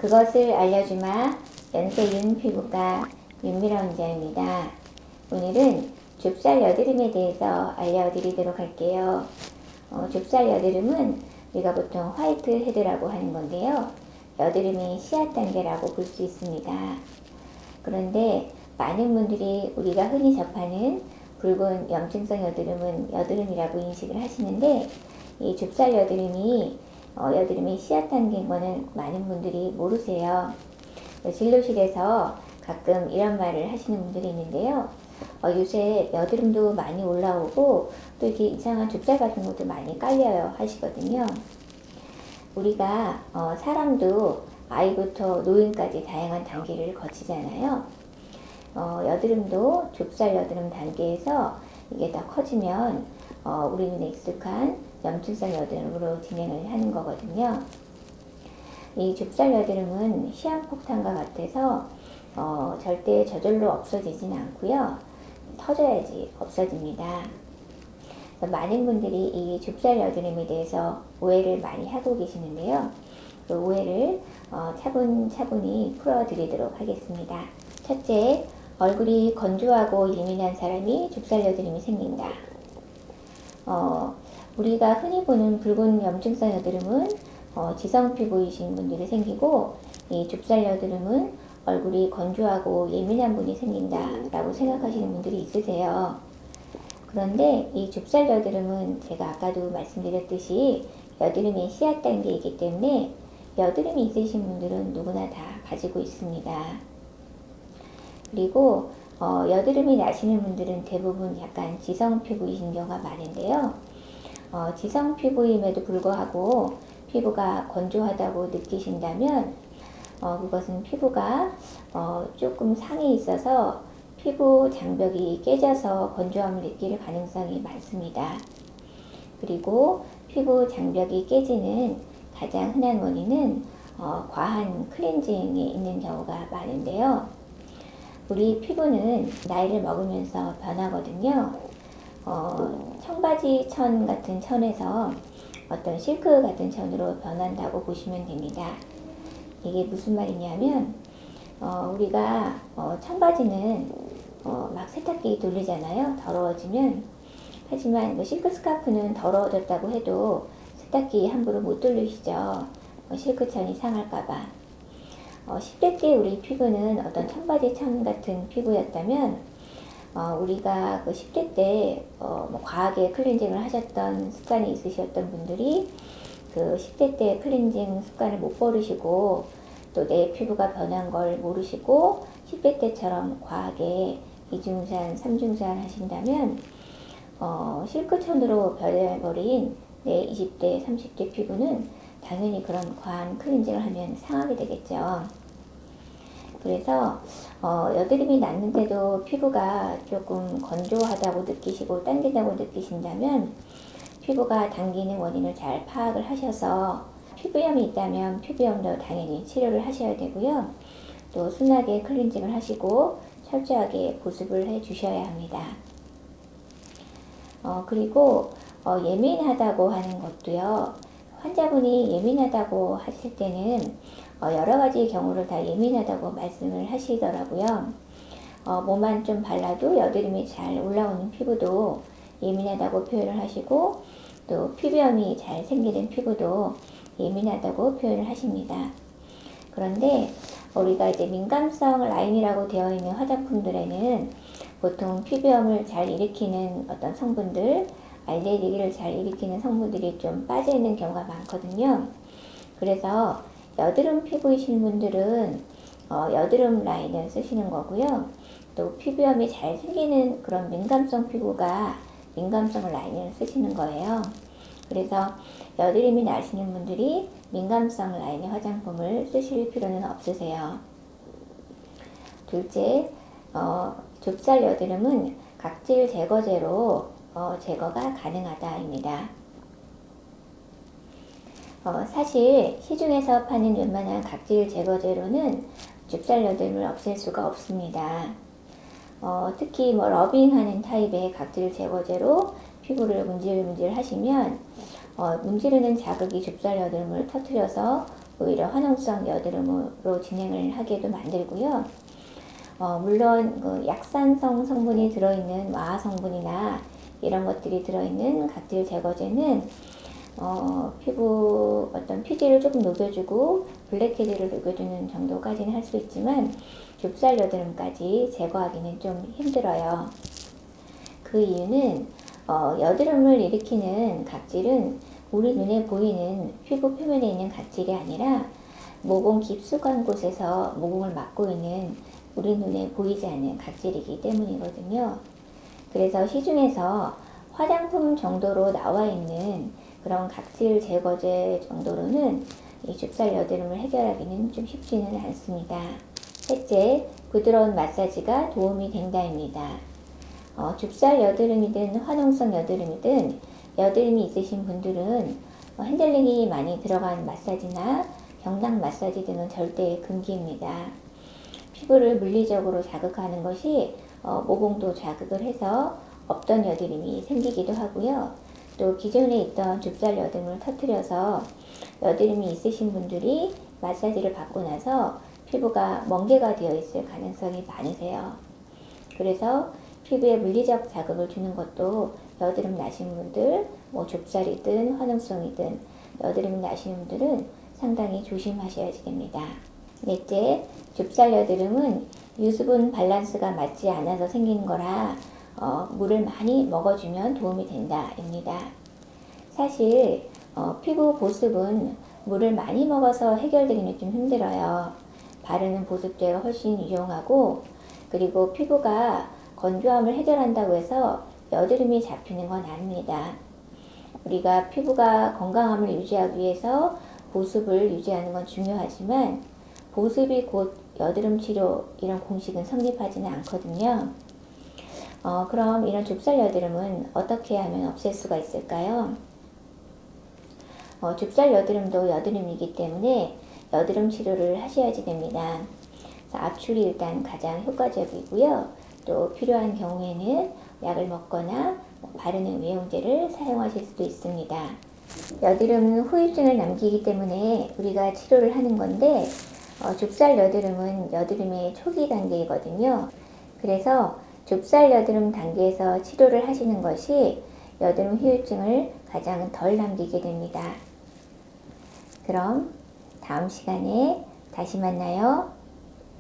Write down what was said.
그것을 알려주마. 연세윤 피부과 윤미라 원장입니다. 오늘은 좁쌀 여드름에 대해서 알려드리도록 할게요. 좁쌀 여드름은 우리가 보통 화이트 헤드라고 하는 건데요. 여드름이 씨앗 단계라고 볼 수 있습니다. 그런데 많은 분들이 우리가 흔히 접하는 붉은 염증성 여드름은 여드름이라고 인식을 하시는데, 이 좁쌀 여드름이 씨앗 단계인 거는 많은 분들이 모르세요. 진료실에서 가끔 이런 말을 하시는 분들이 있는데요. 요새 여드름도 많이 올라오고 또 이렇게 이상한 좁쌀 같은 것도 많이 깔려요 하시거든요. 우리가 사람도 아이부터 노인까지 다양한 단계를 거치잖아요. 여드름도 좁쌀 여드름 단계에서 이게 더 커지면 우리 눈에 익숙한 염증성 여드름으로 진행을 하는 거거든요. 이 좁쌀 여드름은 시한폭탄과 같아서 절대 저절로 없어지진 않고요. 터져야지 없어집니다. 많은 분들이 이 좁쌀 여드름에 대해서 오해를 많이 하고 계시는데요. 그 오해를 차분차분히 풀어드리도록 하겠습니다. 첫째, 얼굴이 건조하고 예민한 사람이 좁쌀 여드름이 생긴다. 우리가 흔히 보는 붉은 염증성 여드름은 지성 피부이신 분들이 생기고, 이 좁쌀 여드름은 얼굴이 건조하고 예민한 분이 생긴다 라고 생각하시는 분들이 있으세요. 그런데 이 좁쌀 여드름은 제가 아까도 말씀드렸듯이 여드름의 씨앗 단계이기 때문에 여드름이 있으신 분들은 누구나 다 가지고 있습니다. 그리고 여드름이 나시는 분들은 대부분 약간 지성 피부이신 경우가 많은데요. 지성 피부임에도 불구하고 피부가 건조하다고 느끼신다면 그것은 피부가 조금 상해 있어서 피부 장벽이 깨져서 건조함을 느낄 가능성이 많습니다. 그리고 피부 장벽이 깨지는 가장 흔한 원인은 과한 클렌징에 있는 경우가 많은데요. 우리 피부는 나이를 먹으면서 변하거든요. 청바지 천 같은 천에서 어떤 실크 같은 천으로 변한다고 보시면 됩니다. 이게 무슨 말이냐면 우리가 청바지는 막 세탁기 돌리잖아요. 더러워지면. 하지만 실크 스카프는 더러워졌다고 해도 세탁기 함부로 못 돌리시죠. 실크천이 상할까봐. 10대 때 우리 피부는 어떤 청바지 천 같은 피부였다면 우리가 그 10대 때 과하게 클렌징을 하셨던 습관이 있으셨던 분들이 그 10대 때 클렌징 습관을 못 버리시고 또 내 피부가 변한 걸 모르시고 10대 때처럼 과하게 이중산, 삼중산 하신다면 실크천으로 변해버린 내 20대, 30대 피부는 당연히 그런 과한 클렌징을 하면 상하게 되겠죠. 그래서 여드름이 났는데도 피부가 조금 건조하다고 느끼시고 당긴다고 느끼신다면 피부가 당기는 원인을 잘 파악을 하셔서 피부염이 있다면 피부염도 당연히 치료를 하셔야 되고요. 또 순하게 클렌징을 하시고 철저하게 보습을 해 주셔야 합니다. 그리고 예민하다고 하는 것도요. 환자분이 예민하다고 하실 때는 여러 가지 경우를 다 예민하다고 말씀을 하시더라고요. 뭐만 좀 발라도 여드름이 잘 올라오는 피부도 예민하다고 표현을 하시고, 또 피부염이 잘 생기는 피부도 예민하다고 표현을 하십니다. 그런데 우리가 이제 민감성 라인이라고 되어 있는 화장품들에는 보통 피부염을 잘 일으키는 어떤 성분들, 알레르기를 잘 일으키는 성분들이 좀 빠져 있는 경우가 많거든요. 그래서 여드름 피부이신 분들은 여드름 라인을 쓰시는 거고요. 또 피부염이 잘 생기는 그런 민감성 피부가 민감성 라인을 쓰시는 거예요. 그래서 여드름이 나시는 분들이 민감성 라인의 화장품을 쓰실 필요는 없으세요. 둘째, 좁쌀 여드름은 각질 제거제로 제거가 가능하다입니다. 사실 시중에서 파는 웬만한 각질 제거제로는 좁쌀 여드름을 없앨 수가 없습니다. 특히 러빙하는 타입의 각질 제거제로 피부를 문질문질 하시면 문지르는 자극이 좁쌀 여드름을 터뜨려서 오히려 화농성 여드름으로 진행을 하게도 만들고요. 물론 그 약산성 성분이 들어있는 와하 성분이나 이런 것들이 들어있는 각질 제거제는 피부 어떤 피지를 조금 녹여주고 블랙헤드를 녹여주는 정도까지는 할 수 있지만 좁쌀 여드름까지 제거하기는 좀 힘들어요. 그 이유는 여드름을 일으키는 각질은 우리 눈에 보이는 피부 표면에 있는 각질이 아니라 모공 깊숙한 곳에서 모공을 막고 있는 우리 눈에 보이지 않는 각질이기 때문이거든요. 그래서 시중에서 화장품 정도로 나와 있는 그런 각질 제거제 정도로는 이 좁쌀 여드름을 해결하기는 좀 쉽지는 않습니다. 셋째, 부드러운 마사지가 도움이 된다입니다. 좁쌀 여드름이든 화농성 여드름이든 여드름이 있으신 분들은 핸들링이 많이 들어간 마사지나 경락 마사지 등은 절대 금기입니다. 피부를 물리적으로 자극하는 것이 모공도 자극을 해서 없던 여드름이 생기기도 하고요. 또 기존에 있던 좁쌀 여드름을 터뜨려서 여드름이 있으신 분들이 마사지를 받고 나서 피부가 멍게가 되어 있을 가능성이 많으세요. 그래서 피부에 물리적 자극을 주는 것도 여드름 나신 분들, 좁쌀이든 화농성이든 여드름 나시는 분들은 상당히 조심하셔야지 됩니다. 넷째, 좁쌀 여드름은 유수분 밸런스가 맞지 않아서 생기는 거라 물을 많이 먹어주면 도움이 된다입니다. 사실 피부 보습은 물을 많이 먹어서 해결되기는 좀 힘들어요. 바르는 보습제가 훨씬 유용하고, 그리고 피부가 건조함을 해결한다고 해서 여드름이 잡히는 건 아닙니다. 우리가 피부가 건강함을 유지하기 위해서 보습을 유지하는 건 중요하지만 보습이 곧 여드름 치료 이런 공식은 성립하지는 않거든요. 그럼 이런 좁쌀 여드름은 어떻게 하면 없앨 수가 있을까요? 좁쌀 여드름도 여드름이기 때문에 여드름 치료를 하셔야지 됩니다. 압출이 일단 가장 효과적이고요. 또 필요한 경우에는 약을 먹거나 바르는 외용제를 사용하실 수도 있습니다. 여드름은 후유증을 남기기 때문에 우리가 치료를 하는 건데 좁쌀 여드름은 여드름의 초기 단계이거든요. 그래서 좁쌀 여드름 단계에서 치료를 하시는 것이 여드름 후유증을 가장 덜 남기게 됩니다. 그럼 다음 시간에 다시 만나요.